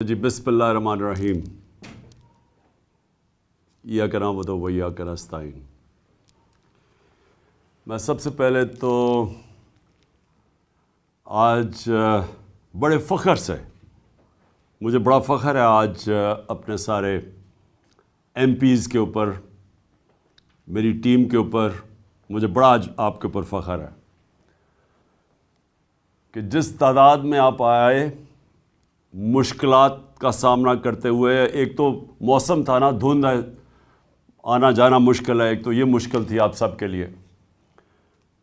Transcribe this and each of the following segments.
جی بسم اللہ الرحمن الرحیم ایاک نعبد و ایاک نستعین۔ میں سب سے پہلے تو آج بڑے فخر سے مجھے بڑا فخر ہے آج اپنے سارے ایم پیز کے اوپر، میری ٹیم کے اوپر مجھے بڑا آج آپ کے اوپر فخر ہے کہ جس تعداد میں آپ آئے مشکلات کا سامنا کرتے ہوئے۔ ایک تو موسم تھا نا، دھند ہے، آنا جانا مشکل ہے، ایک تو یہ مشکل تھی آپ سب کے لیے،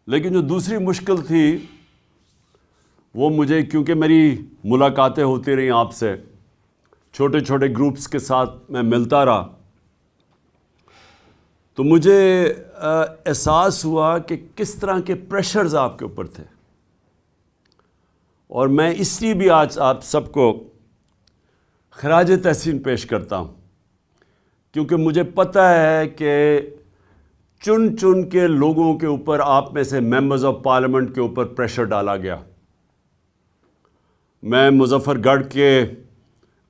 لیکن جو دوسری مشکل تھی وہ مجھے، کیونکہ میری ملاقاتیں ہوتی رہیں آپ سے، چھوٹے چھوٹے گروپس کے ساتھ میں ملتا رہا، تو مجھے احساس ہوا کہ کس طرح کے پریشرز آپ کے اوپر تھے۔ اور میں اس لیے بھی آج آپ سب کو خراج تحسین پیش کرتا ہوں، کیونکہ مجھے پتہ ہے کہ چن چن کے لوگوں کے اوپر، آپ میں سے ممبرز آف پارلیمنٹ کے اوپر پریشر ڈالا گیا۔ میں مظفر گڑھ کے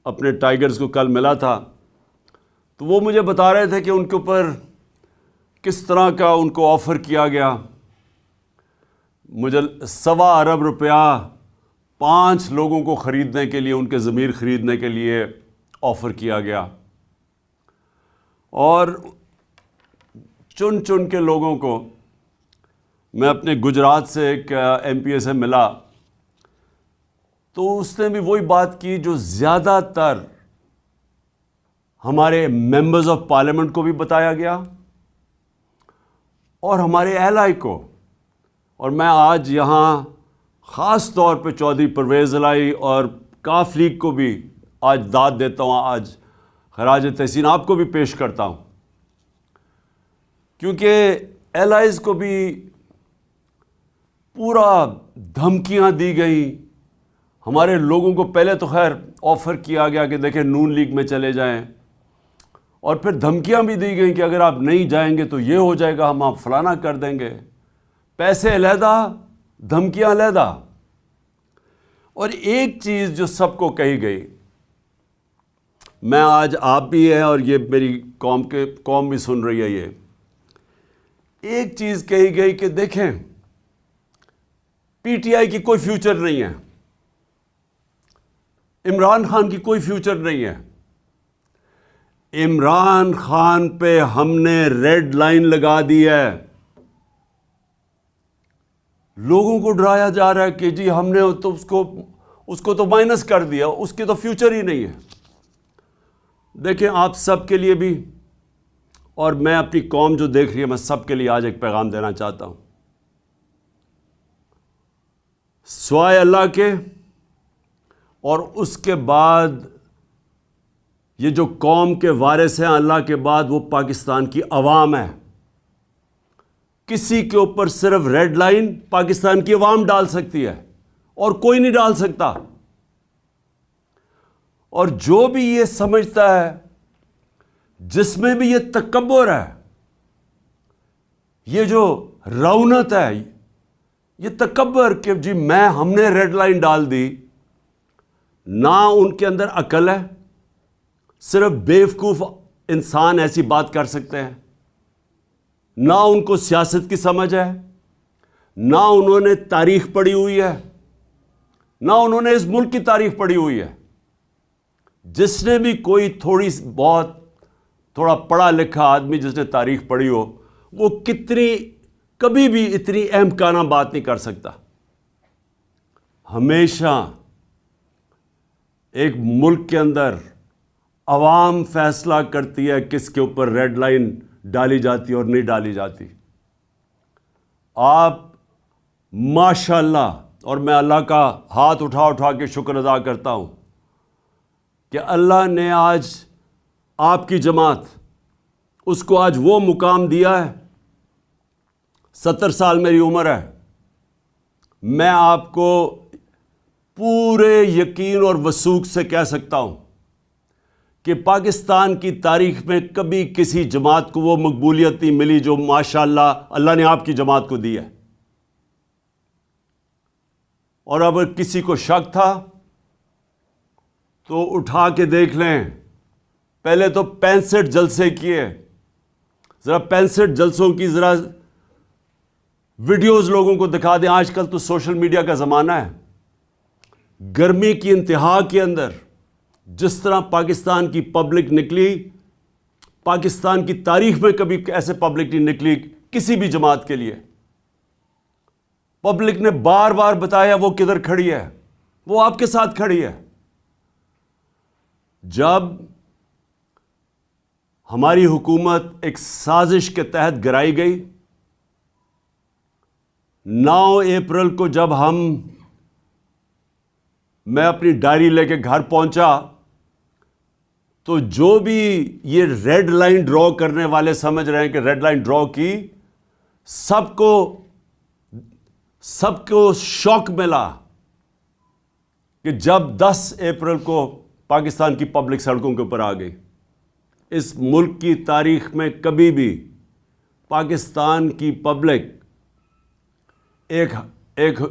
اپنے ٹائیگرز کو کل ملا تھا، تو وہ مجھے بتا رہے تھے کہ ان کے اوپر کس طرح کا ان کو آفر کیا گیا۔ مجھے 1.25 ارب روپیہ 5 لوگوں کو خریدنے کے لیے، ان کے ضمیر خریدنے کے لیے آفر کیا گیا، اور چن چن کے لوگوں کو۔ میں اپنے گجرات سے ایک ایم پی اے سے ملا، تو اس نے بھی وہی بات کی جو زیادہ تر ہمارے ممبرز آف پارلیمنٹ کو بھی بتایا گیا اور ہمارے اہلائی کو۔ اور میں آج یہاں خاص طور پہ چودھری پرویز الہی اور کاف لیگ کو بھی آج داد دیتا ہوں، آج خراج تحسین آپ کو بھی پیش کرتا ہوں، کیونکہ الائیز کو بھی پورا دھمکیاں دی گئیں۔ ہمارے لوگوں کو پہلے تو خیر آفر کیا گیا کہ دیکھیں نون لیگ میں چلے جائیں، اور پھر دھمکیاں بھی دی گئیں کہ اگر آپ نہیں جائیں گے تو یہ ہو جائے گا، ہم آپ فلانا کر دیں گے، پیسے علیحدہ، دھمکیاں علیحدہ۔ اور ایک چیز جو سب کو کہی گئی، میں آج آپ بھی ہیں اور یہ میری قوم بھی سن رہی ہے، یہ ایک چیز کہی گئی کہ دیکھیں پی ٹی آئی کی کوئی فیوچر نہیں ہے، عمران خان کی کوئی فیوچر نہیں ہے، عمران خان پہ ہم نے ریڈ لائن لگا دی ہے۔ لوگوں کو ڈرایا جا رہا ہے کہ جی ہم نے تو اس کو تو مائنس کر دیا، اس کی تو فیوچر ہی نہیں ہے۔ دیکھیں آپ سب کے لیے بھی، اور میں اپنی قوم جو دیکھ رہی ہے، میں سب کے لیے آج ایک پیغام دینا چاہتا ہوں۔ سوائے اللہ کے اور اس کے بعد یہ جو قوم کے وارث ہیں اللہ کے بعد، وہ پاکستان کی عوام ہے۔ کسی کے اوپر صرف ریڈ لائن پاکستان کی عوام ڈال سکتی ہے اور کوئی نہیں ڈال سکتا۔ اور جو بھی یہ سمجھتا ہے، جس میں بھی یہ تکبر ہے، یہ جو رونت ہے، یہ تکبر کہ جی ہم نے ریڈ لائن ڈال دی، نہ ان کے اندر عقل ہے، صرف بیوقوف انسان ایسی بات کر سکتے ہیں، نہ ان کو سیاست کی سمجھ ہے، نہ انہوں نے تاریخ پڑھی ہوئی ہے، نہ انہوں نے اس ملک کی تاریخ پڑھی ہوئی ہے۔ جس نے بھی کوئی تھوڑا پڑھا لکھا آدمی جس نے تاریخ پڑھی ہو، وہ کبھی بھی اتنی اہم کانہ بات نہیں کر سکتا۔ ہمیشہ ایک ملک کے اندر عوام فیصلہ کرتی ہے کس کے اوپر ریڈ لائن ڈالی جاتی اور نہیں ڈالی جاتی۔ آپ ماشاءاللہ، اور میں اللہ کا ہاتھ اٹھا کے شکر ادا کرتا ہوں کہ اللہ نے آج آپ کی جماعت، اس کو آج وہ مقام دیا ہے۔ 70 سال میری عمر ہے، میں آپ کو پورے یقین اور وثوق سے کہہ سکتا ہوں کہ پاکستان کی تاریخ میں کبھی کسی جماعت کو وہ مقبولیت نہیں ملی جو ماشاءاللہ اللہ نے آپ کی جماعت کو دی ہے۔ اور اگر کسی کو شک تھا تو اٹھا کے دیکھ لیں. پہلے تو 65 جلسے کیے. ذرا 65 جلسوں کی ذرا ویڈیوز لوگوں کو دکھا دیں. آج کل تو سوشل میڈیا کا زمانہ ہے. گرمی کی انتہا کے اندر جس طرح پاکستان کی پبلک نکلی, پاکستان کی تاریخ میں کبھی ایسے پبلک نہیں نکلی کسی بھی جماعت کے لیے. پبلک نے بار بار بتایا وہ کدھر کھڑی ہے, وہ آپ کے ساتھ کھڑی ہے. جب ہماری حکومت ایک سازش کے تحت گرائی گئی, 9 اپریل کو جب میں اپنی ڈائری لے کے گھر پہنچا تو جو بھی یہ ریڈ لائن ڈرا کرنے والے سمجھ رہے ہیں کہ ریڈ لائن ڈرا کی, سب کو شوق ملا کہ جب 10 اپریل کو پاکستان کی پبلک سڑکوں کے اوپر آ گئی. اس ملک کی تاریخ میں کبھی بھی پاکستان کی پبلک ایک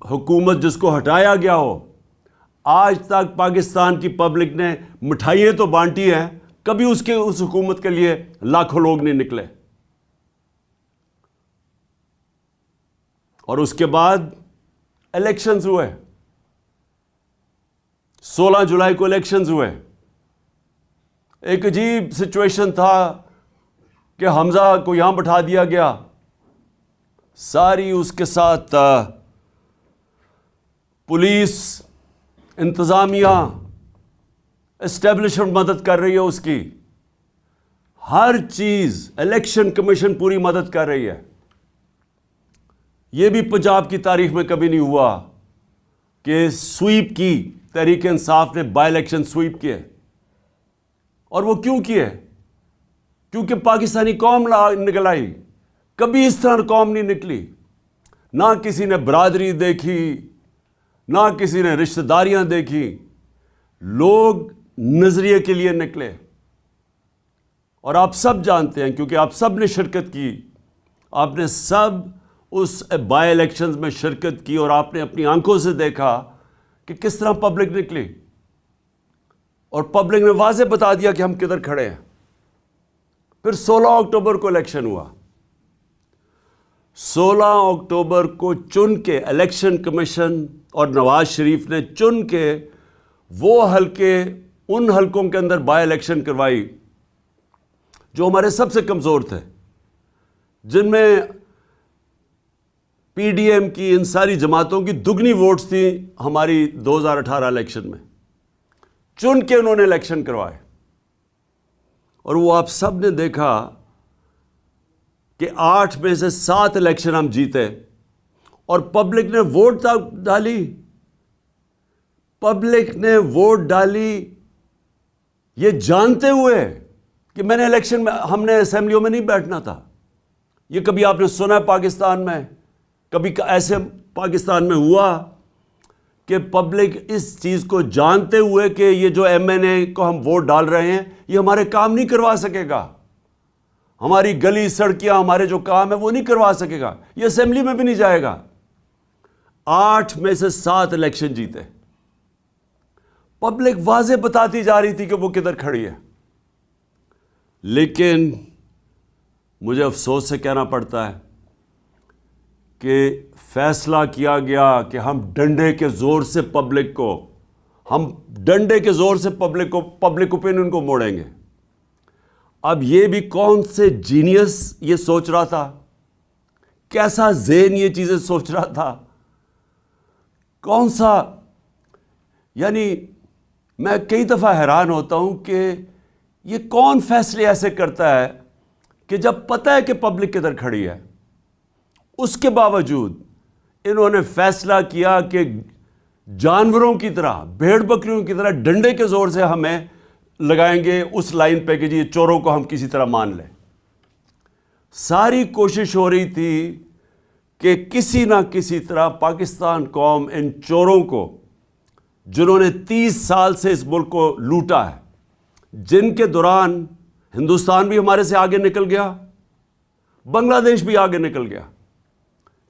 حکومت جس کو ہٹایا گیا ہو, آج تک پاکستان کی پبلک نے مٹھائیاں تو بانٹی ہیں, کبھی اس حکومت کے لیے لاکھوں لوگ نہیں نکلے. اور اس کے بعد الیکشنز ہوئے, 16 جولائی کو الیکشنز ہوئے. ایک عجیب سچویشن تھا کہ حمزہ کو یہاں بٹھا دیا گیا, ساری اس کے ساتھ پولیس, انتظامیہ, اسٹیبلشمنٹ مدد کر رہی ہے اس کی, ہر چیز, الیکشن کمیشن پوری مدد کر رہی ہے. یہ بھی پنجاب کی تاریخ میں کبھی نہیں ہوا کہ سویپ کی, تحریک انصاف نے بائی الیکشن سویپ کیے. اور وہ کیوں کیے؟ کیونکہ پاکستانی قوم نکل آئی. کبھی اس طرح قوم نہیں نکلی. نہ کسی نے برادری دیکھی, نہ کسی نے رشتہ داریاں دیکھی. لوگ نظریے کے لیے نکلے. اور آپ سب جانتے ہیں, کیونکہ آپ سب نے شرکت کی, آپ نے سب اس بائی الیکشنز میں شرکت کی, اور آپ نے اپنی آنکھوں سے دیکھا کہ کس طرح پبلک نکلی. اور پبلک نے واضح بتا دیا کہ ہم کدھر کھڑے ہیں. پھر 16 اکتوبر کو الیکشن ہوا. 16 اکتوبر کو چن کے الیکشن کمیشن اور نواز شریف نے چن کے وہ حلقے, ان حلقوں کے اندر بائی الیکشن کروائی جو ہمارے سب سے کمزور تھے, جن میں پی ڈی ایم کی, ان ساری جماعتوں کی دگنی ووٹس تھیں ہماری 2018 الیکشن میں. چن کے انہوں نے الیکشن کروائے. اور وہ آپ سب نے دیکھا کہ 8 میں سے 7 الیکشن ہم جیتے, اور پبلک نے ووٹ ڈالی. پبلک نے ووٹ ڈالی یہ جانتے ہوئے کہ میں نے الیکشن میں, ہم نے اسمبلیوں میں نہیں بیٹھنا تھا. یہ کبھی آپ نے سنا پاکستان میں؟ کبھی ایسے پاکستان میں ہوا کہ پبلک اس چیز کو جانتے ہوئے کہ یہ جو ایم این اے کو ہم ووٹ ڈال رہے ہیں یہ ہمارے کام نہیں کروا سکے گا, ہماری گلی سڑکیاں, ہمارے جو کام ہے وہ نہیں کروا سکے گا, یہ اسمبلی میں بھی نہیں جائے گا. 8 میں سے 7 الیکشن جیتے. پبلک واضح بتاتی جا رہی تھی کہ وہ کدھر کھڑی ہے. لیکن مجھے افسوس سے کہنا پڑتا ہے کہ فیصلہ کیا گیا کہ ہم ڈنڈے کے زور سے پبلک اوپینین کو موڑیں گے. اب یہ بھی کون سے جینیس یہ سوچ رہا تھا, کیسا ذہن یہ چیزیں سوچ رہا تھا, کون سا, یعنی میں کئی دفعہ حیران ہوتا ہوں کہ یہ کون فیصلے ایسے کرتا ہے کہ جب پتہ ہے کہ پبلک کدھر کھڑی ہے, اس کے باوجود انہوں نے فیصلہ کیا کہ جانوروں کی طرح, بھیڑ بکریوں کی طرح ڈنڈے کے زور سے ہمیں لگائیں گے اس لائن پہ کہ جی یہ چوروں کو ہم کسی طرح مان لیں. ساری کوشش ہو رہی تھی کہ کسی نہ کسی طرح پاکستان قوم ان چوروں کو, جنہوں نے 30 سال سے اس ملک کو لوٹا ہے, جن کے دوران ہندوستان بھی ہمارے سے آگے نکل گیا, بنگلہ دیش بھی آگے نکل گیا,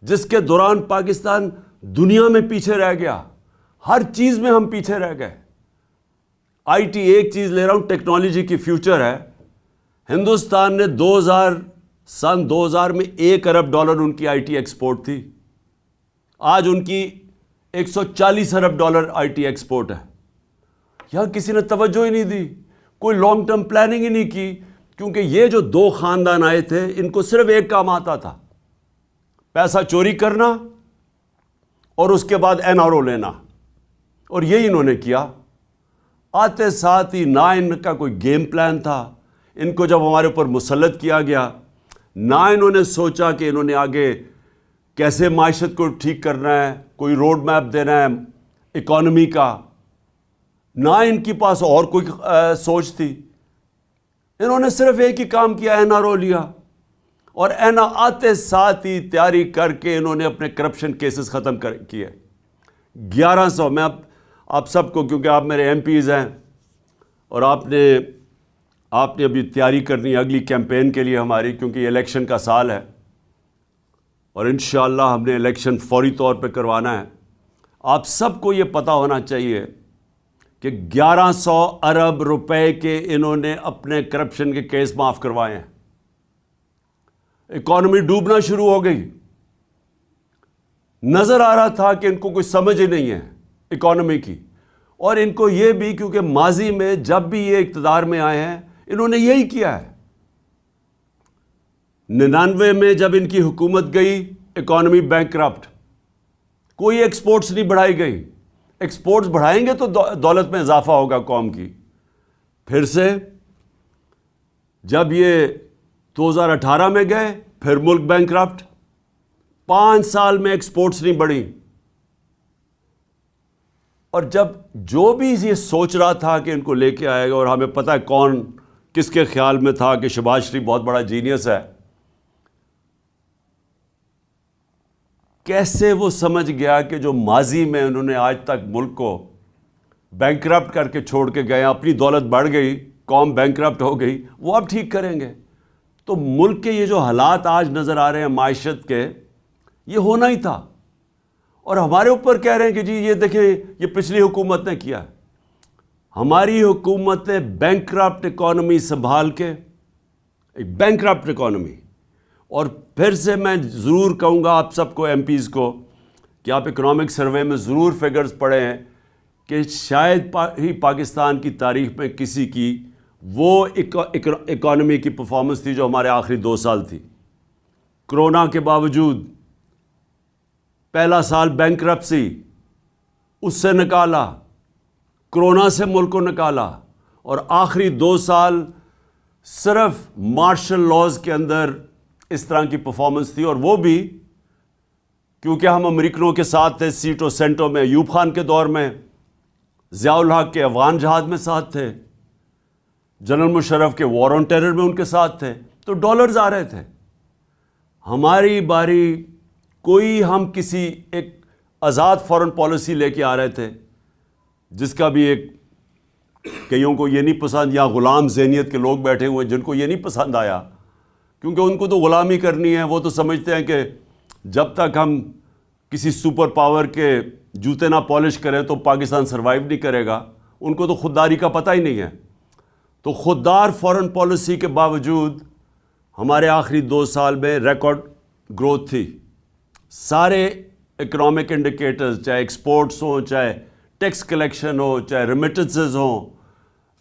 جس کے دوران پاکستان دنیا میں پیچھے رہ گیا, ہر چیز میں ہم پیچھے رہ گئے. آئی ٹی ایک چیز لے رہا ہوں، ٹیکنالوجی کی فیوچر ہے. ہندوستان نے سن 2000 میں $1 ارب ان کی آئی ٹی ایکسپورٹ تھی. آج ان کی $140 ارب آئی ٹی ایکسپورٹ ہے. یہاں کسی نے توجہ ہی نہیں دی، کوئی لانگ ٹرم پلاننگ ہی نہیں کی، کیونکہ یہ جو دو خاندان آئے تھے ان کو صرف ایک کام آتا تھا، پیسہ چوری کرنا اور اس کے بعد NRO لینا، اور یہی انہوں نے کیا. آتے ساتھ ہی نہ ان کا کوئی گیم پلان تھا. ان کو جب ہمارے اوپر مسلط کیا گیا، نہ انہوں نے سوچا کہ انہوں نے آگے کیسے معیشت کو ٹھیک کرنا ہے، کوئی روڈ میپ دینا ہے اکانومی کا، نہ ان کے پاس اور کوئی سوچ تھی. انہوں نے صرف ایک ہی کام کیا، NRO لیا، اور آتے ساتھ ہی تیاری کر کے انہوں نے اپنے کرپشن کیسز ختم کیے. 1100 میں آپ سب کو، کیونکہ آپ میرے MPs ہیں اور آپ نے ابھی تیاری کرنی ہے اگلی کیمپین کے لیے ہماری، کیونکہ یہ الیکشن کا سال ہے اور انشاءاللہ ہم نے الیکشن فوری طور پہ کروانا ہے. آپ سب کو یہ پتہ ہونا چاہیے کہ 1100 ارب روپے کے انہوں نے اپنے کرپشن کے کیس معاف کروائے ہیں. اکانومی ڈوبنا شروع ہو گئی، نظر آ رہا تھا کہ ان کو کوئی سمجھ ہی نہیں ہے اکانومی کی. اور ان کو یہ بھی، کیونکہ ماضی میں جب بھی یہ اقتدار میں آئے ہیں انہوں نے یہی کیا ہے. 99 میں جب ان کی حکومت گئی، اکانومی بینکرپٹ، کوئی ایکسپورٹس نہیں بڑھائی گئی. ایکسپورٹس بڑھائیں گے تو دولت میں اضافہ ہوگا قوم کی. پھر سے جب یہ 2018 میں گئے، پھر ملک بینکرپٹ. 5 سال میں ایکسپورٹس نہیں بڑھی. اور جب جو بھی یہ سوچ رہا تھا کہ ان کو لے کے آئے گا، اور ہمیں پتہ ہے کون کس کے خیال میں تھا کہ شہباز شریف بہت بڑا جینیس ہے، کیسے وہ سمجھ گیا کہ جو ماضی میں انہوں نے آج تک ملک کو بینکرپٹ کر کے چھوڑ کے گئے، اپنی دولت بڑھ گئی، قوم بینکرپٹ ہو گئی، وہ اب ٹھیک کریں گے. تو ملک کے یہ جو حالات آج نظر آ رہے ہیں معیشت کے، یہ ہونا ہی تھا. اور ہمارے اوپر کہہ رہے ہیں کہ جی یہ دیکھیں یہ پچھلی حکومت نے کیا. ہماری حکومت نے بینکرپٹ اکانومی سنبھال کے، ایک بینکرپٹ اکانومی. اور پھر سے میں ضرور کہوں گا آپ سب کو، MPs کو، کہ آپ اکنامک سروے میں ضرور فگرز پڑھیں کہ شاید ہی پاکستان کی تاریخ میں کسی کی وہ اکانومی کی پرفارمنس تھی جو ہمارے آخری 2 سال تھی. کرونا کے باوجود پہلا سال بینکرپسی، اس سے نکالا، کرونا سے ملک کو نکالا، اور آخری 2 سال صرف مارشل لاز کے اندر اس طرح کی پرفارمنس تھی. اور وہ بھی کیونکہ ہم امریکنوں کے ساتھ تھے سیٹوں سینٹوں میں، ایوب خان کے دور میں، ضیاء الحق کے افغان جہاد میں ساتھ تھے، جنرل مشرف کے وار آن ٹیرر میں ان کے ساتھ تھے، تو ڈالرز آ رہے تھے. ہماری باری کوئی، ہم کسی ایک آزاد فورن پالیسی لے کے آ رہے تھے جس کا بھی ایک کئیوں کو یہ نہیں پسند، یا غلام ذہنیت کے لوگ بیٹھے ہوئے جن کو یہ نہیں پسند آیا، کیونکہ ان کو تو غلامی کرنی ہے. وہ تو سمجھتے ہیں کہ جب تک ہم کسی سپر پاور کے جوتے نہ پالش کریں تو پاکستان سروائیو نہیں کرے گا. ان کو تو خودداری کا پتہ ہی نہیں ہے. تو خوددار فورن پالیسی کے باوجود ہمارے آخری 2 سال میں ریکارڈ گروتھ تھی. سارے اکنامک انڈیکیٹرز، چاہے ایکسپورٹس ہوں، چاہے ٹیکس کلیکشن ہو، چاہے ریمیٹنسز ہوں،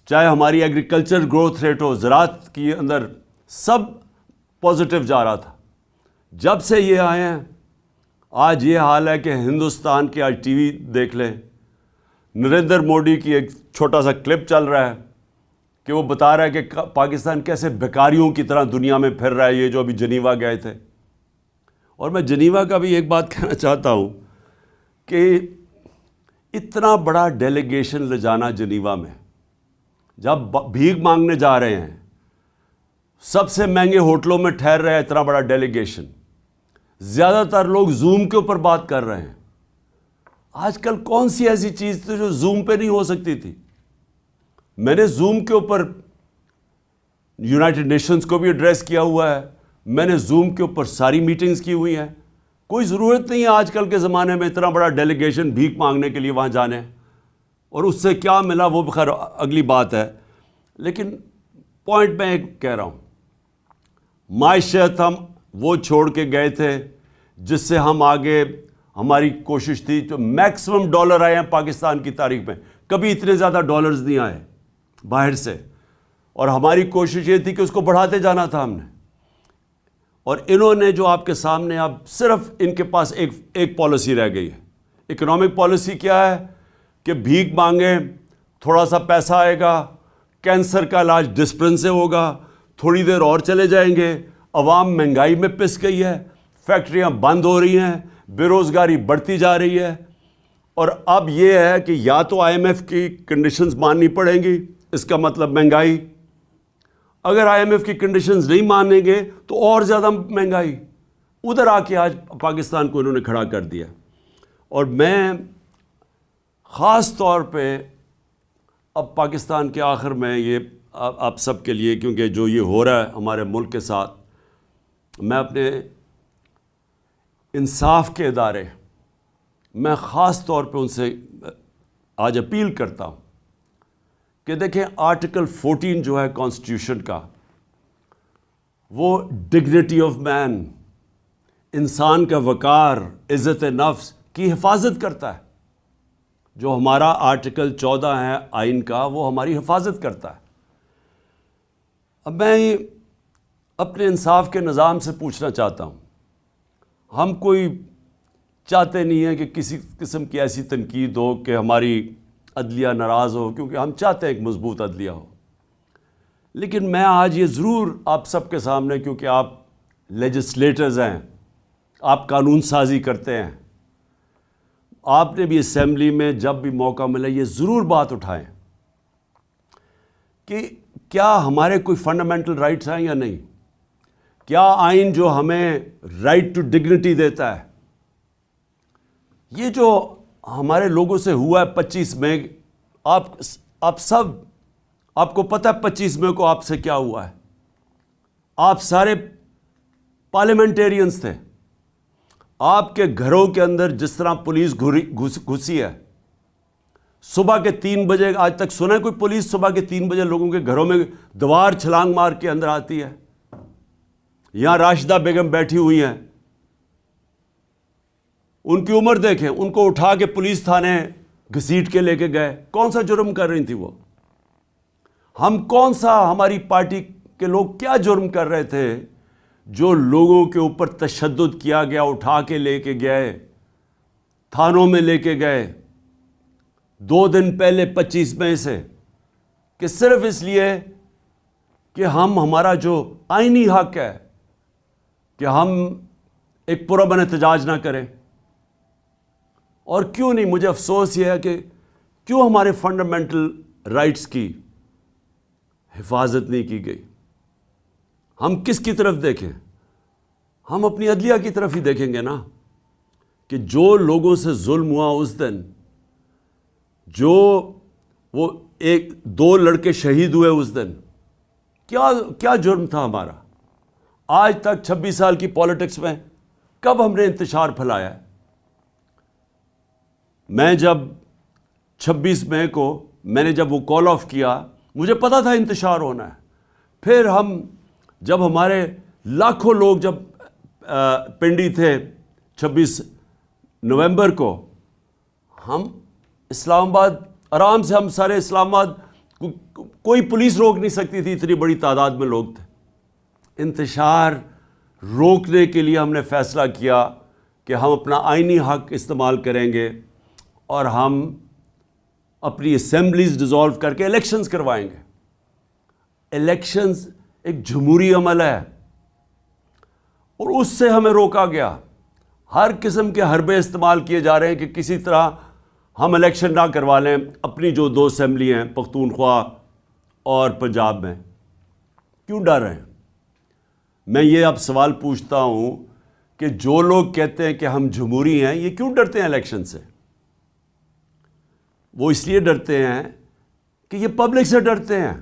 چاہے ہماری ایگریکلچر گروتھ ریٹ ہو، زراعت کے اندر، سب پازیٹیو جا رہا تھا. جب سے یہ آئے ہیں آج یہ حال ہے کہ ہندوستان کے، آج ٹی وی دیکھ لیں، نریندر مودی کی ایک چھوٹا سا کلپ چل رہا ہے کہ وہ بتا رہا ہے کہ پاکستان کیسے بیکاریوں کی طرح دنیا میں پھر رہا ہے، یہ جو ابھی جنیوا گئے تھے. اور میں جنیوا کا بھی ایک بات کہنا چاہتا ہوں کہ اتنا بڑا ڈیلیگیشن لے جانا جنیوا میں، جب بھیک مانگنے جا رہے ہیں، سب سے مہنگے ہوٹلوں میں ٹھہر رہے ہیں، اتنا بڑا ڈیلیگیشن، زیادہ تر لوگ زوم کے اوپر بات کر رہے ہیں. آج کل کون سی ایسی چیز تھی جو زوم پہ نہیں ہو سکتی تھی؟ میں نے زوم کے اوپر یونائٹڈ نیشنز کو بھی ایڈریس کیا ہوا ہے، میں نے زوم کے اوپر ساری میٹنگز کی ہوئی ہیں. کوئی ضرورت نہیں ہے آج کل کے زمانے میں اتنا بڑا ڈیلیگیشن بھیک مانگنے کے لیے وہاں جانے. اور اس سے کیا ملا وہ بخیر اگلی بات ہے، لیکن پوائنٹ میں ایک کہہ رہا ہوں، معیشت ہم وہ چھوڑ کے گئے تھے جس سے ہم آگے، ہماری کوشش تھی، جو میکسیمم ڈالر آئے ہیں پاکستان کی تاریخ میں، کبھی اتنے زیادہ ڈالرز نہیں آئے باہر سے، اور ہماری کوشش یہ تھی کہ اس کو بڑھاتے جانا تھا ہم نے. اور انہوں نے جو آپ کے سامنے، اب صرف ان کے پاس ایک پالیسی رہ گئی ہے. اکنامک پالیسی کیا ہے کہ بھیک مانگیں، تھوڑا سا پیسہ آئے گا، کینسر کا علاج ڈسپرن سے ہوگا، تھوڑی دیر اور چلے جائیں گے، عوام مہنگائی میں پس گئی ہے، فیکٹریاں بند ہو رہی ہیں، بے روزگاری بڑھتی جا رہی ہے. اور اب یہ ہے کہ یا تو آئی ایم ایف کی کنڈیشنز ماننی پڑیں گی، اس کا مطلب مہنگائی. اگر آئی ایم ایف کی کنڈیشنز نہیں مانیں گے تو اور زیادہ مہنگائی. ادھر آ کے آج پاکستان کو انہوں نے کھڑا کر دیا. اور میں خاص طور پہ اب پاکستان کے آخر میں یہ آپ سب کے لیے، کیونکہ جو یہ ہو رہا ہے ہمارے ملک کے ساتھ، میں اپنے انصاف کے ادارے، میں خاص طور پہ ان سے آج اپیل کرتا ہوں کہ دیکھیں آرٹیکل 14 جو ہے کانسٹیٹیوشن کا، وہ ڈگنیٹی آف مین، انسان کا وقار، عزت نفس کی حفاظت کرتا ہے. جو ہمارا آرٹیکل 14 ہے آئین کا، وہ ہماری حفاظت کرتا ہے. اب میں اپنے انصاف کے نظام سے پوچھنا چاہتا ہوں، ہم کوئی چاہتے نہیں ہیں کہ کسی قسم کی ایسی تنقید ہو کہ ہماری عدلیہ ناراض ہو، کیونکہ ہم چاہتے ہیں ایک مضبوط عدلیہ ہو. لیکن میں آج یہ ضرور آپ سب کے سامنے، کیونکہ آپ لیجسلیٹرز ہیں، آپ قانون سازی کرتے ہیں، آپ نے بھی اسمبلی میں جب بھی موقع ملے یہ ضرور بات اٹھائیں کہ کیا ہمارے کوئی فنڈامنٹل رائٹس ہیں یا نہیں. کیا آئین جو ہمیں رائٹ ٹو ڈگنیٹی دیتا ہے، یہ جو ہمارے لوگوں سے ہوا ہے 25 مئی، آپ سب، آپ کو پتہ ہے 25 مئی کو آپ سے کیا ہوا ہے. آپ سارے پارلیمنٹیرینز تھے. آپ کے گھروں کے اندر جس طرح پولیس گھسی ہے، صبح کے 3 بجے، آج تک سنا ہے کوئی پولیس صبح کے 3 بجے لوگوں کے گھروں میں دیوار چھلانگ مار کے اندر آتی ہے؟ یہاں راشدہ بیگم بیٹھی ہوئی ہیں، ان کی عمر دیکھیں، ان کو اٹھا کے پولیس تھانے گھسیٹ کے لے کے گئے. کون سا جرم کر رہی تھی وہ؟ ہم کون سا، ہماری پارٹی کے لوگ کیا جرم کر رہے تھے جو لوگوں کے اوپر تشدد کیا گیا، اٹھا کے لے کے گئے، تھانوں میں لے کے گئے 2 دن پہلے 25 مئی سے، کہ صرف اس لیے کہ ہمارا جو آئینی حق ہے کہ ہم ایک پرامن احتجاج نہ کریں. اور کیوں نہیں، مجھے افسوس یہ ہے کہ کیوں ہمارے فنڈامنٹل رائٹس کی حفاظت نہیں کی گئی. ہم کس کی طرف دیکھیں؟ ہم اپنی عدلیہ کی طرف ہی دیکھیں گے نا، کہ جو لوگوں سے ظلم ہوا اس دن، جو وہ 2 لڑکے شہید ہوئے اس دن، کیا جرم تھا ہمارا؟ آج تک 26 سال کی پالیٹکس میں کب ہم نے انتشار پھیلایا ہے؟ میں جب 26 مئی کو میں نے جب وہ کال آف کیا، مجھے پتا تھا انتشار ہونا ہے. پھر جب ہمارے لاکھوں لوگ جب پنڈی تھے 26 نومبر کو، ہم اسلام آباد آرام سے، ہم سارے اسلام آباد، کوئی پولیس روک نہیں سکتی تھی، اتنی بڑی تعداد میں لوگ تھے. انتشار روکنے کے لیے ہم نے فیصلہ کیا کہ ہم اپنا آئینی حق استعمال کریں گے اور ہم اپنی اسمبلیز ڈیزالو کر کے الیکشنز کروائیں گے. الیکشنز ایک جمہوری عمل ہے اور اس سے ہمیں روکا گیا. ہر قسم کے حربے استعمال کیے جا رہے ہیں کہ کسی طرح ہم الیکشن نہ کروا لیں اپنی جو 2 اسمبلی ہیں پختونخوا اور پنجاب میں. کیوں ڈر رہے ہیں؟ میں یہ اب سوال پوچھتا ہوں کہ جو لوگ کہتے ہیں کہ ہم جمہوری ہیں، یہ کیوں ڈرتے ہیں الیکشن سے؟ وہ اس لیے ڈرتے ہیں کہ یہ پبلک سے ڈرتے ہیں.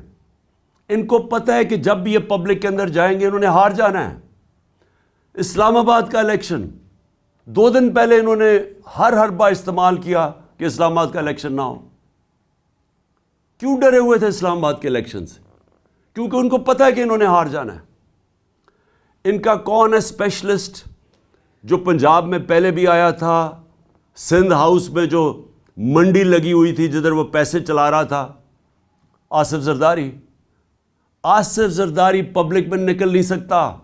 ان کو پتہ ہے کہ جب بھی یہ پبلک کے اندر جائیں گے انہوں نے ہار جانا ہے. اسلام آباد کا الیکشن 2 دن پہلے انہوں نے ہر حربہ استعمال کیا کہ اسلام آباد کا الیکشن نہ ہو. کیوں ڈرے ہوئے تھے اسلام آباد کے الیکشن سے؟ کیونکہ ان کو پتہ ہے کہ انہوں نے ہار جانا ہے۔ ان کا کون ہے اسپیشلسٹ جو پنجاب میں پہلے بھی آیا تھا، سندھ ہاؤس میں جو منڈی لگی ہوئی تھی جدھر وہ پیسے چلا رہا تھا؟ آصف زرداری۔ آصف زرداری پبلک میں نکل نہیں سکتا،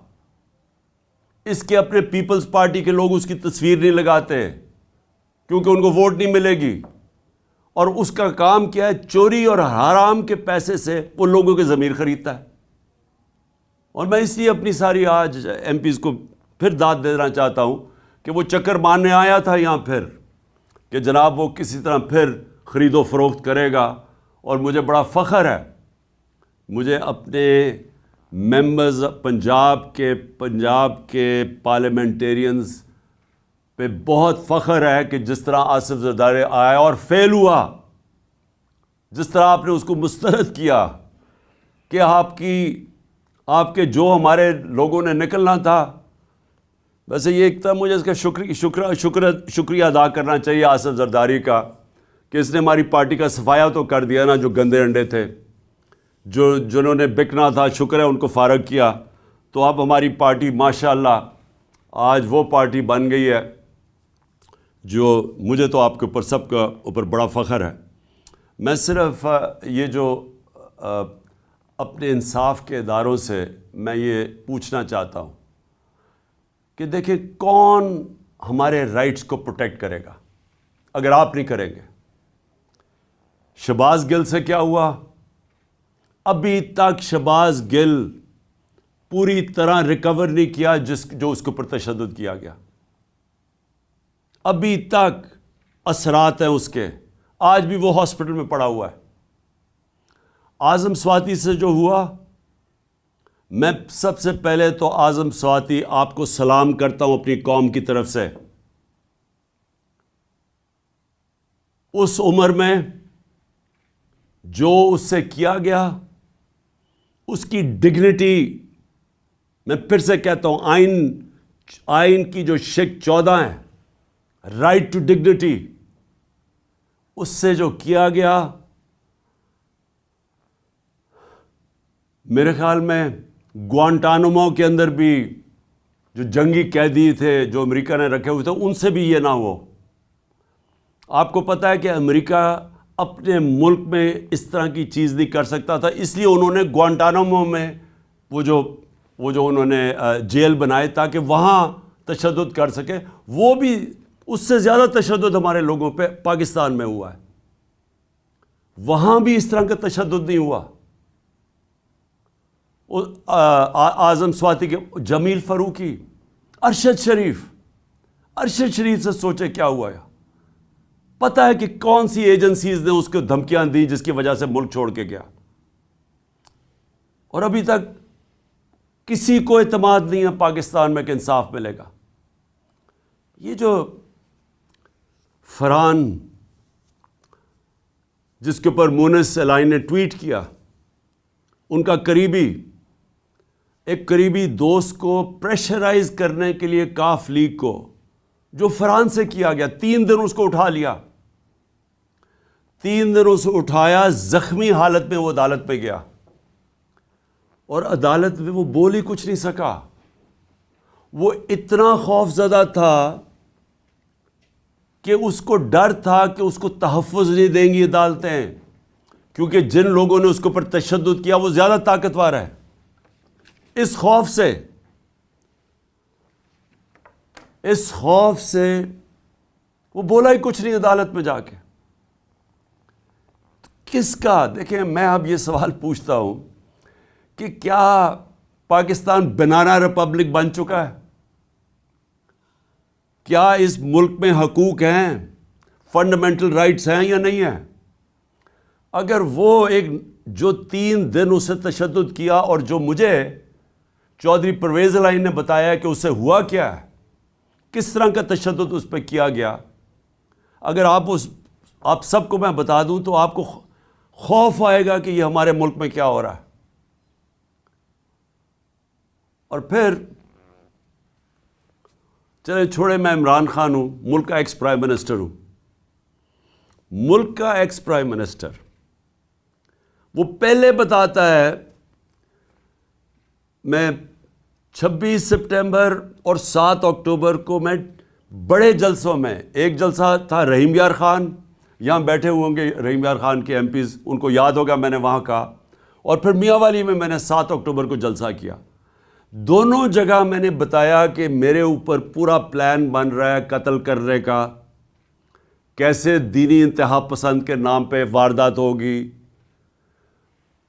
اس کے اپنے پیپلز پارٹی کے لوگ اس کی تصویر نہیں لگاتے کیونکہ ان کو ووٹ نہیں ملے گی، اور اس کا کام کیا ہے؟ چوری اور حرام کے پیسے سے وہ لوگوں کے ضمیر خریدتا ہے۔ اور میں اس لیے اپنی ساری آج ایم پیز کو پھر داد دینا چاہتا ہوں کہ وہ چکر مارنے آیا تھا یہاں پھر کہ جناب وہ کسی طرح پھر خرید و فروخت کرے گا، اور مجھے بڑا فخر ہے، مجھے اپنے ممبرز پنجاب کے پارلیمنٹیرینز پہ بہت فخر ہے کہ جس طرح آصف زرداری آیا اور فیل ہوا، جس طرح آپ نے اس کو مسترد کیا کہ آپ کے جو ہمارے لوگوں نے نکلنا تھا۔ ویسے یہ ایک تھا، مجھے اس کا شکریہ ادا کرنا چاہیے آصف زرداری کا کہ اس نے ہماری پارٹی کا صفایا تو کر دیا نا، جو گندے انڈے تھے، جنہوں نے بکنا تھا، شکر ہے ان کو فارغ کیا۔ تو اب ہماری پارٹی ماشاءاللہ آج وہ پارٹی بن گئی ہے جو مجھے تو آپ کے اوپر سب کا اوپر بڑا فخر ہے۔ میں صرف یہ جو اپنے انصاف کے اداروں سے میں یہ پوچھنا چاہتا ہوں کہ دیکھیں کون ہمارے رائٹس کو پروٹیکٹ کرے گا اگر آپ نہیں کریں گے؟ شہباز گل سے کیا ہوا؟ ابھی تک شہباز گل پوری طرح ریکور نہیں کیا جو اس کے اوپر تشدد کیا گیا، ابھی تک اثرات ہیں اس کے، آج بھی وہ ہاسپٹل میں پڑا ہوا ہے۔ اعظم سواتی سے جو ہوا، میں سب سے پہلے تو اعظم سواتی آپ کو سلام کرتا ہوں اپنی قوم کی طرف سے۔ اس عمر میں جو اس سے کیا گیا، اس کی ڈگنیٹی، میں پھر سے کہتا ہوں، آئین کی جو شک 14 ہے، رائٹ ٹو ڈگنیٹی، اس سے جو کیا گیا، میرے خیال میں گوانٹانامو کے اندر بھی جو جنگی قیدی تھے جو امریکہ نے رکھے ہوئے تھے، ان سے بھی یہ نہ ہو۔ آپ کو پتہ ہے کہ امریکہ اپنے ملک میں اس طرح کی چیز نہیں کر سکتا تھا، اس لیے انہوں نے گوانٹانامو میں وہ جو انہوں نے جیل بنائے تاکہ وہاں تشدد کر سکے۔ وہ بھی اس سے زیادہ تشدد ہمارے لوگوں پہ پاکستان میں ہوا ہے، وہاں بھی اس طرح کا تشدد نہیں ہوا۔ اعظم سواتی کے جمیل فاروقی، ارشد شریف سے سوچے کیا ہوا ہے؟ پتہ ہے کہ کون سی ایجنسیز نے اس کو دھمکیاں دی جس کی وجہ سے ملک چھوڑ کے گیا، اور ابھی تک کسی کو اعتماد نہیں ہے پاکستان میں کہ انصاف ملے گا۔ یہ جو فرحان جس کے اوپر مونس الائن نے ٹویٹ کیا، ان کا ایک قریبی دوست کو پریشرائز کرنے کے لیے کاف لیگ کو، جو فرحان سے کیا گیا، 3 دن اس کو اٹھا لیا، 3 دن اسے اٹھایا، زخمی حالت میں وہ عدالت پہ گیا، اور عدالت میں وہ بول ہی کچھ نہیں سکا۔ وہ اتنا خوف زدہ تھا کہ اس کو ڈر تھا کہ اس کو تحفظ نہیں دیں گی عدالتیں، کیونکہ جن لوگوں نے اس کے اوپر تشدد کیا وہ زیادہ طاقتور ہے۔ اس خوف سے وہ بولا ہی کچھ نہیں عدالت میں جا کے۔ کس کا؟ دیکھیں، میں اب یہ سوال پوچھتا ہوں کہ کیا پاکستان بنانا ریپبلک بن چکا ہے؟ کیا اس ملک میں حقوق ہیں، فنڈامنٹل رائٹس ہیں یا نہیں ہیں؟ اگر وہ جو 3 دن اسے تشدد کیا، اور جو مجھے چودھری پرویز الائن نے بتایا کہ اسے ہوا کیا ہے، کس طرح کا تشدد اس پہ کیا گیا، اگر آپ سب کو میں بتا دوں تو آپ کو خوف آئے گا کہ یہ ہمارے ملک میں کیا ہو رہا ہے۔ اور پھر چلے چھوڑے، میں عمران خان ہوں، ملک کا ایکس پرائم منسٹر ہوں۔ ملک کا ایکس پرائم منسٹر وہ پہلے بتاتا ہے. میں 26 سپٹمبر اور 7 اکتوبر کو میں بڑے جلسوں میں، ایک جلسہ تھا رحیم یار خان، یہاں بیٹھے ہوئے ہوں گے رحیم یار خان کے ایم پیز، ان کو یاد ہوگا میں نے وہاں کہا، اور پھر میاں والی میں نے 7 اکتوبر کو جلسہ کیا. دونوں جگہ میں نے بتایا کہ میرے اوپر پورا پلان بن رہا ہے قتل کرنے کا، کیسے دینی انتہا پسند کے نام پہ واردات ہوگی،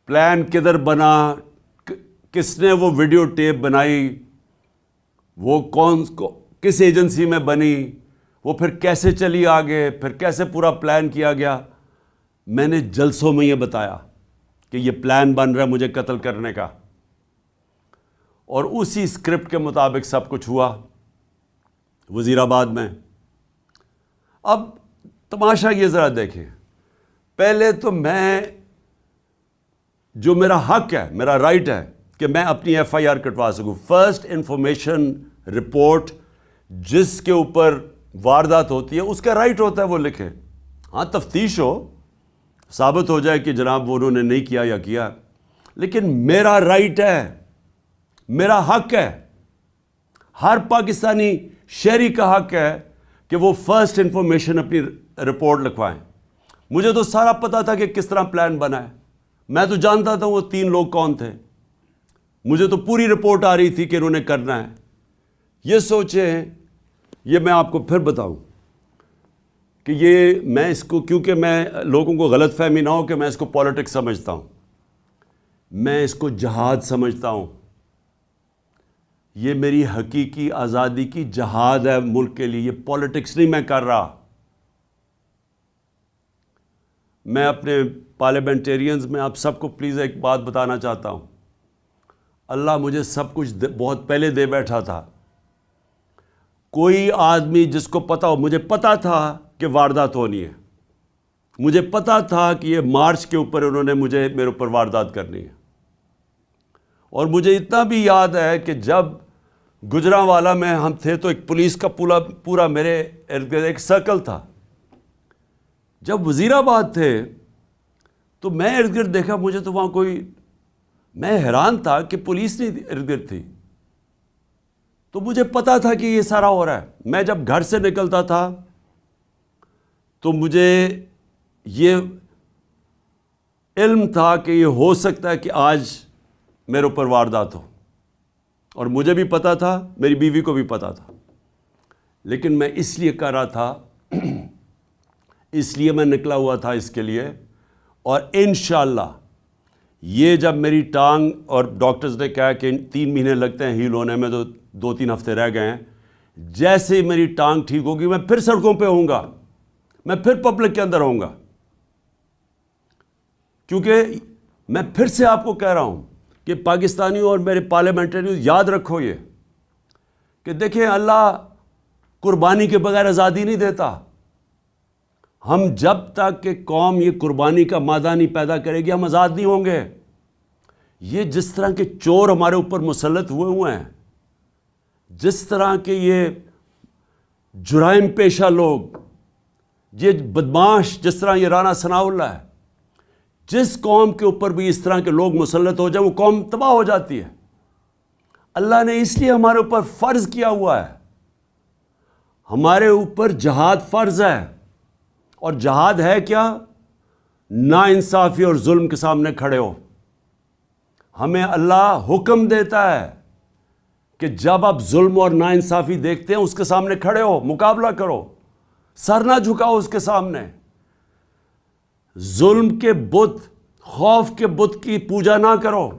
پلان کدھر بنا، کس نے وہ ویڈیو ٹیپ بنائی، وہ کس ایجنسی میں بنی، وہ پھر کیسے چلی آگے، پھر کیسے پورا پلان کیا گیا. میں نے جلسوں میں یہ بتایا کہ یہ پلان بن رہا ہے مجھے قتل کرنے کا، اور اسی اسکرپٹ کے مطابق سب کچھ ہوا وزیر آباد میں. اب تماشا یہ ذرا دیکھیں، پہلے تو میں، جو میرا حق ہے، میرا رائٹ ہے کہ میں اپنی ایف آئی آر کٹوا سکوں، فرسٹ انفارمیشن رپورٹ جس کے اوپر واردات ہوتی ہے اس کا رائٹ ہوتا ہے وہ لکھے. ہاں تفتیش ہو، ثابت ہو جائے کہ جناب وہ انہوں نے نہیں کیا یا کیا، لیکن میرا رائٹ ہے، میرا حق ہے، ہر پاکستانی شہری کا حق ہے کہ وہ فرسٹ انفارمیشن اپنی رپورٹ لکھوائیں. مجھے تو سارا پتا تھا کہ کس طرح پلان بنا ہے، میں تو جانتا تھا وہ 3 لوگ کون تھے، مجھے تو پوری رپورٹ آ رہی تھی کہ انہوں نے کرنا ہے. یہ سوچیں، یہ میں آپ کو پھر بتاؤں کہ یہ میں اس کو، کیونکہ میں لوگوں کو غلط فہمی نہ ہو کہ میں اس کو پالیٹکس سمجھتا ہوں، میں اس کو جہاد سمجھتا ہوں. یہ میری حقیقی آزادی کی جہاد ہے ملک کے لیے، یہ پالیٹکس نہیں میں کر رہا. میں اپنے پارلیمنٹیرینز میں آپ سب کو پلیز ایک بات بتانا چاہتا ہوں، اللہ مجھے سب کچھ بہت پہلے دے بیٹھا تھا. کوئی آدمی جس کو پتا ہو، مجھے پتا تھا کہ واردات ہونی ہے، مجھے پتا تھا کہ یہ مارچ کے اوپر انہوں نے میرے اوپر واردات کرنی ہے. اور مجھے اتنا بھی یاد ہے کہ جب گجرانوالہ میں ہم تھے تو ایک پولیس کا پورا میرے ارد گرد ایک سرکل تھا. جب وزیر آباد تھے تو میں ارد گرد دیکھا، مجھے تو وہاں میں حیران تھا کہ پولیس نہیں ارد گرد تھی. تو مجھے پتا تھا کہ یہ سارا ہو رہا ہے. میں جب گھر سے نکلتا تھا تو مجھے یہ علم تھا کہ یہ ہو سکتا ہے کہ آج میرے اوپر واردات ہو، اور مجھے بھی پتا تھا، میری بیوی کو بھی پتا تھا. لیکن میں اس لیے کر رہا تھا، اس لیے میں نکلا ہوا تھا اس کے لیے. اور انشاءاللہ یہ جب میری ٹانگ، اور ڈاکٹرز نے کہا کہ 3 مہینے لگتے ہیں ہیل ہونے میں، تو 2-3 ہفتے رہ گئے ہیں، جیسے ہی میری ٹانگ ٹھیک ہوگی میں پھر سڑکوں پہ ہوں گا، میں پھر پبلک کے اندر ہوں گا. کیونکہ میں پھر سے آپ کو کہہ رہا ہوں کہ پاکستانیوں اور میرے پارلیمنٹریوں یاد رکھو یہ کہ دیکھیں، اللہ قربانی کے بغیر آزادی نہیں دیتا. ہم جب تک کہ قوم یہ قربانی کا مادہ نہیں پیدا کرے گی ہم آزاد نہیں ہوں گے. یہ جس طرح کے چور ہمارے اوپر مسلط ہوئے ہیں، جس طرح کے یہ جرائم پیشہ لوگ، یہ بدماش، جس طرح یہ رانا ثناء اللہ ہے، جس قوم کے اوپر بھی اس طرح کے لوگ مسلط ہو جائیں وہ قوم تباہ ہو جاتی ہے. اللہ نے اس لیے ہمارے اوپر فرض کیا ہوا ہے، ہمارے اوپر جہاد فرض ہے. اور جہاد ہے کیا؟ نا انصافی اور ظلم کے سامنے کھڑے ہو. ہمیں اللہ حکم دیتا ہے کہ جب آپ ظلم اور نا انصافی دیکھتے ہیں اس کے سامنے کھڑے ہو، مقابلہ کرو، سر نہ جھکاؤ اس کے سامنے. ظلم کے بت، خوف کے بت کی پوجا نہ کرو،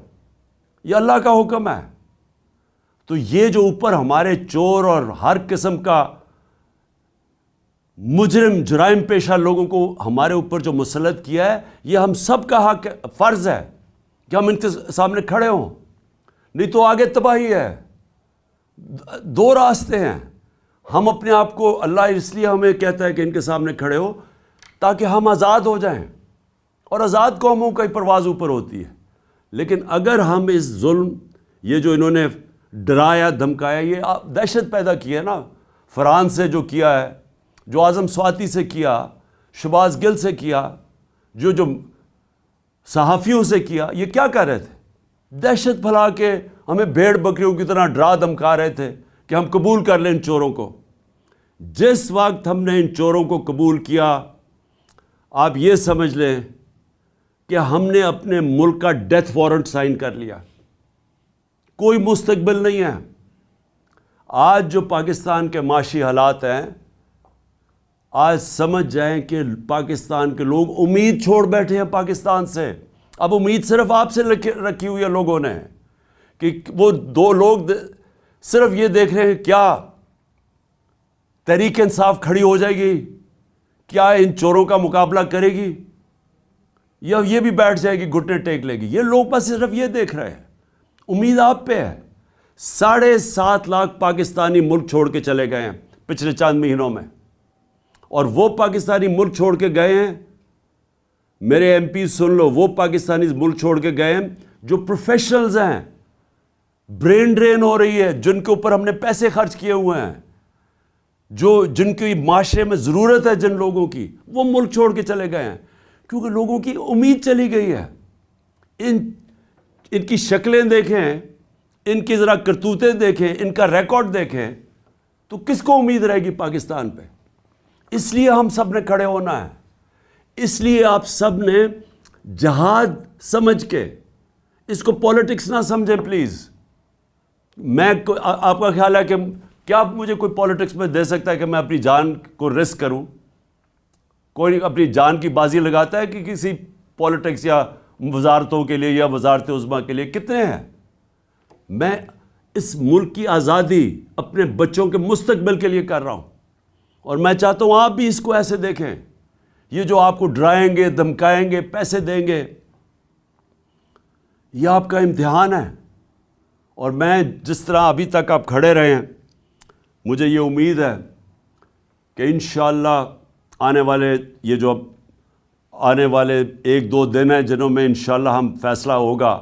یہ اللہ کا حکم ہے. تو یہ جو اوپر ہمارے چور اور ہر قسم کا مجرم، جرائم پیشہ لوگوں کو ہمارے اوپر جو مسلط کیا ہے، یہ ہم سب کا حق، فرض ہے کہ ہم ان کے سامنے کھڑے ہوں، نہیں تو آگے تباہی ہے. 2 راستے ہیں. ہم اپنے آپ کو، اللہ اس لیے ہمیں کہتا ہے کہ ان کے سامنے کھڑے ہو تاکہ ہم آزاد ہو جائیں، اور آزاد قوموں کا ہی پرواز اوپر ہوتی ہے. لیکن اگر ہم اس ظلم، یہ جو انہوں نے ڈرایا دھمکایا، یہ دہشت پیدا کی ہے نا، فرانس سے جو کیا ہے، جو اعظم سواتی سے کیا، شہباز گل سے کیا، جو صحافیوں سے کیا. یہ کیا کر رہے تھے؟ دہشت پھیلا کے ہمیں بھیڑ بکریوں کی طرح ڈرا دھمکا رہے تھے کہ ہم قبول کر لیں ان چوروں کو. جس وقت ہم نے ان چوروں کو قبول کیا، آپ یہ سمجھ لیں کہ ہم نے اپنے ملک کا ڈیتھ وارنٹ سائن کر لیا. کوئی مستقبل نہیں ہے. آج جو پاکستان کے معاشی حالات ہیں، آج سمجھ جائیں کہ پاکستان کے لوگ امید چھوڑ بیٹھے ہیں پاکستان سے. اب امید صرف آپ سے رکھی ہوئی ہے لوگوں نے، کہ وہ دو لوگ صرف یہ دیکھ رہے ہیں کیا تحریک انصاف کھڑی ہو جائے گی، کیا ان چوروں کا مقابلہ کرے گی، یا یہ بھی بیٹھ جائے گی گھٹنے ٹیک لے گی. یہ لوگ بس صرف یہ دیکھ رہے ہیں. امید آپ پہ ہے. 7.5 لاکھ پاکستانی ملک چھوڑ کے چلے گئے ہیں پچھلے چند مہینوں میں، اور وہ پاکستانی ملک چھوڑ کے گئے ہیں، میرے ایم پی سن لو، وہ پاکستانی ملک چھوڑ کے گئے ہیں جو پروفیشنلز ہیں. برین ڈرین ہو رہی ہے، جن کے اوپر ہم نے پیسے خرچ کیے ہوئے ہیں، جن کی معاشرے میں ضرورت ہے جن لوگوں کی، وہ ملک چھوڑ کے چلے گئے ہیں کیونکہ لوگوں کی امید چلی گئی ہے. ان کی شکلیں دیکھیں، ان کی ذرا کرتوتیں دیکھیں، ان کا ریکارڈ دیکھیں، تو کس کو امید رہے گی پاکستان پہ؟ اس لیے ہم سب نے کھڑے ہونا ہے. اس لیے آپ سب نے جہاد سمجھ کے، اس کو پولیٹکس نہ سمجھیں پلیز. آپ کا خیال ہے کہ کیا مجھے کوئی پولیٹکس میں دے سکتا ہے کہ میں اپنی جان کو رسک کروں؟ کوئی اپنی جان کی بازی لگاتا ہے کہ کسی پولیٹکس یا وزارتوں کے لیے یا وزارت عظمیٰ کے لیے؟ کتنے ہیں؟ میں اس ملک کی آزادی اپنے بچوں کے مستقبل کے لیے کر رہا ہوں، اور میں چاہتا ہوں آپ بھی اس کو ایسے دیکھیں. یہ جو آپ کو ڈرائیں گے، دھمکائیں گے، پیسے دیں گے، یہ آپ کا امتحان ہے. اور میں جس طرح ابھی تک آپ کھڑے رہے ہیں، مجھے یہ امید ہے کہ انشاءاللہ آنے والے 1-2 دن ہیں جنہوں میں انشاءاللہ ہم فیصلہ ہوگا،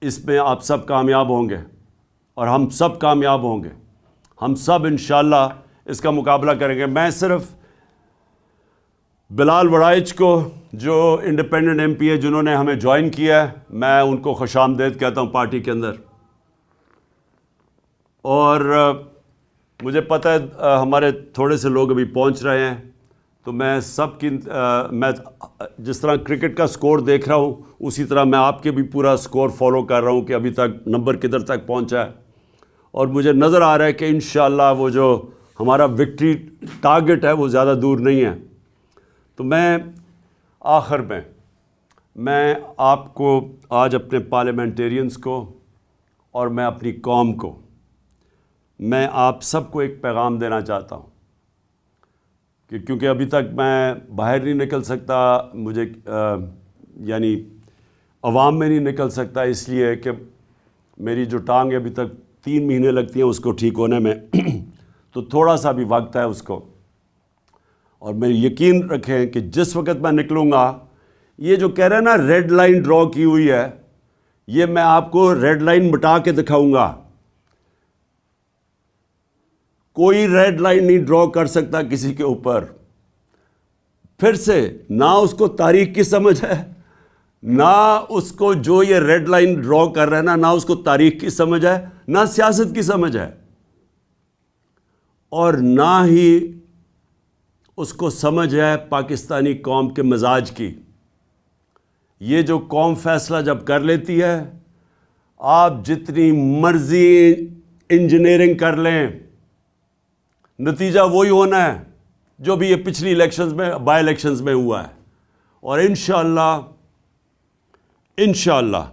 اس میں آپ سب کامیاب ہوں گے اور ہم سب کامیاب ہوں گے. ہم سب انشاءاللہ اس کا مقابلہ کریں گے. میں صرف بلال وڑائچ کو، جو انڈیپینڈنٹ ایم پی ہے، جنہوں نے ہمیں جوائن کیا ہے، میں ان کو خوش آمدید کہتا ہوں پارٹی کے اندر. اور مجھے پتہ ہے ہمارے تھوڑے سے لوگ ابھی پہنچ رہے ہیں، تو میں سب کی میں جس طرح کرکٹ کا سکور دیکھ رہا ہوں، اسی طرح میں آپ کے بھی پورا سکور فالو کر رہا ہوں کہ ابھی تک نمبر کدھر تک پہنچا ہے. اور مجھے نظر آ رہا ہے کہ انشاءاللہ وہ جو ہمارا وکٹری ٹارگٹ ہے وہ زیادہ دور نہیں ہے. تو میں آخر میں آپ کو آج اپنے پارلیمنٹیرینز کو اور میں اپنی قوم کو، میں آپ سب کو ایک پیغام دینا چاہتا ہوں کہ کیونکہ ابھی تک میں باہر نہیں نکل سکتا، مجھے یعنی عوام میں نہیں نکل سکتا، اس لیے کہ میری جو ٹانگ ابھی تک 3 مہینے لگتی ہیں اس کو ٹھیک ہونے میں تو تھوڑا سا بھی وقت ہے اس کو. اور میں یقین رکھیں کہ جس وقت میں نکلوں گا، یہ جو کہہ رہے ہیں نا ریڈ لائن ڈرا کی ہوئی ہے، یہ میں آپ کو ریڈ لائن مٹا کے دکھاؤں گا. کوئی ریڈ لائن نہیں ڈرا کر سکتا کسی کے اوپر. پھر سے نہ اس کو تاریخ کی سمجھ ہے، نہ اس کو جو یہ ریڈ لائن ڈرا کر رہے ہیں نہ اس کو تاریخ کی سمجھ ہے، نہ سیاست کی سمجھ ہے، اور نہ ہی اس کو سمجھ ہے پاکستانی قوم کے مزاج کی. یہ جو قوم فیصلہ جب کر لیتی ہے، آپ جتنی مرضی انجینئرنگ کر لیں، نتیجہ وہی ہونا ہے جو بھی یہ پچھلی الیکشنز میں، بائی الیکشنز میں ہوا ہے. اور انشاءاللہ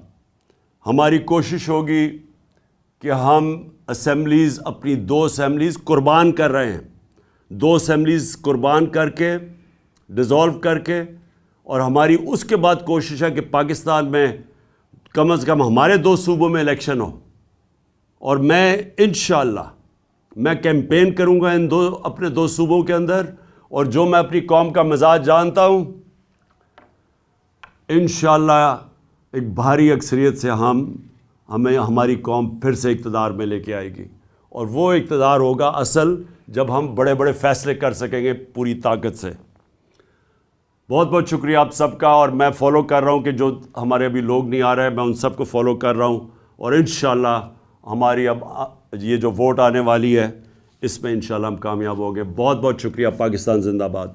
ہماری کوشش ہوگی کہ ہم اسمبلیز، اپنی 2 اسمبلیز قربان کر رہے ہیں، 2 اسمبلیز قربان کر کے، ڈیزالو کر کے، اور ہماری اس کے بعد کوشش ہے کہ پاکستان میں کم از کم ہمارے 2 صوبوں میں الیکشن ہو. اور میں انشاءاللہ میں کیمپین کروں گا اپنے 2 صوبوں کے اندر، اور جو میں اپنی قوم کا مزاج جانتا ہوں، انشاءاللہ ایک بھاری اکثریت سے ہمیں ہماری قوم پھر سے اقتدار میں لے کے آئے گی. اور وہ اقتدار ہوگا اصل جب ہم بڑے بڑے فیصلے کر سکیں گے پوری طاقت سے. بہت بہت شکریہ آپ سب کا، اور میں فالو کر رہا ہوں کہ جو ہمارے ابھی لوگ نہیں آ رہے ہیں میں ان سب کو فالو کر رہا ہوں، اور انشاءاللہ ہماری اب یہ جو ووٹ آنے والی ہے اس میں انشاءاللہ ہم کامیاب ہوں گے۔ بہت بہت شکریہ۔ پاکستان زندہ باد۔